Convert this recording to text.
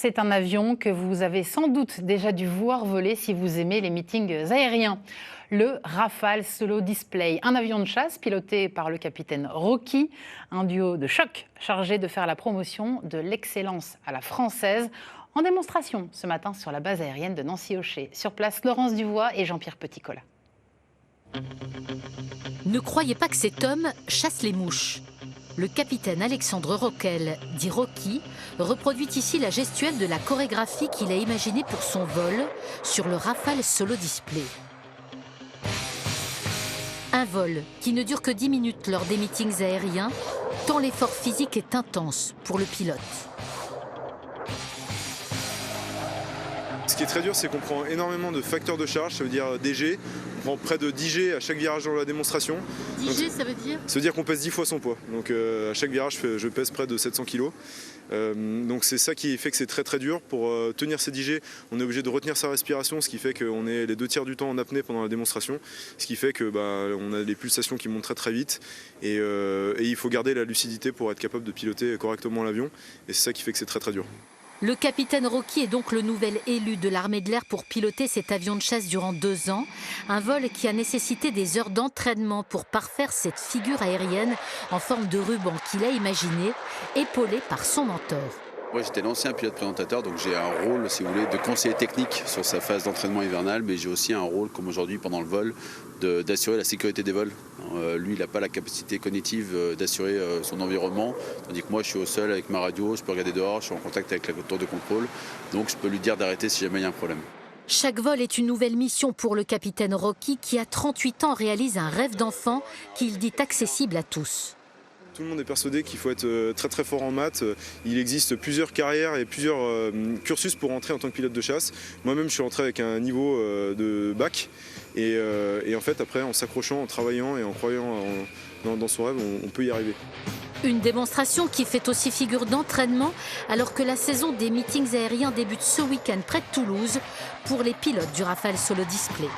C'est un avion que vous avez sans doute déjà dû voir voler si vous aimez les meetings aériens. Le Rafale Solo Display, un avion de chasse piloté par le capitaine Rocky, un duo de choc chargé de faire la promotion de l'excellence à la française, en démonstration ce matin sur la base aérienne de Nancy-Ochet. Sur place, Laurence Duvois et Jean-Pierre Petit-Collat. Ne croyez pas que cet homme chasse les mouches. Le capitaine Alexandre Roquel, dit Rocky, reproduit ici la gestuelle de la chorégraphie qu'il a imaginée pour son vol sur le Rafale Solo Display. Un vol qui ne dure que 10 minutes lors des meetings aériens, tant l'effort physique est intense pour le pilote. Ce qui est très dur, c'est qu'on prend énormément de facteurs de charge, ça veut dire DG. On prend près de 10 G à chaque virage dans la démonstration. 10 G, ça veut dire ? Ça veut dire qu'on pèse 10 fois son poids. Donc à chaque virage, je pèse près de 700 kg. Donc c'est ça qui fait que c'est très très dur. Pour tenir ces 10 G, on est obligé de retenir sa respiration, ce qui fait qu'on est les 2/3 du temps en apnée pendant la démonstration. Ce qui fait que on a des pulsations qui montent très très vite. Et il faut garder la lucidité pour être capable de piloter correctement l'avion. Et c'est ça qui fait que c'est très très dur. Le capitaine Rocky est donc le nouvel élu de l'armée de l'air pour piloter cet avion de chasse durant 2 ans. Un vol qui a nécessité des heures d'entraînement pour parfaire cette figure aérienne en forme de ruban qu'il a imaginée, épaulé par son mentor. Moi, j'étais l'ancien pilote présentateur, donc j'ai un rôle, si vous voulez, de conseiller technique sur sa phase d'entraînement hivernal, mais j'ai aussi un rôle, comme aujourd'hui pendant le vol, d'assurer la sécurité des vols. Lui, il n'a pas la capacité cognitive d'assurer son environnement, tandis que moi, je suis au sol avec ma radio, je peux regarder dehors, je suis en contact avec la tour de contrôle, donc je peux lui dire d'arrêter si jamais il y a un problème. Chaque vol est une nouvelle mission pour le capitaine Rocky qui, à 38 ans, réalise un rêve d'enfant qu'il dit accessible à tous. Tout le monde est persuadé qu'il faut être très très fort en maths. Il existe plusieurs carrières et plusieurs cursus pour entrer en tant que pilote de chasse. Moi-même, je suis entré avec un niveau de bac. Et en fait, après, en s'accrochant, en travaillant et en croyant dans son rêve, on peut y arriver. Une démonstration qui fait aussi figure d'entraînement alors que la saison des meetings aériens débute ce week-end près de Toulouse pour les pilotes du Rafale Solo Display.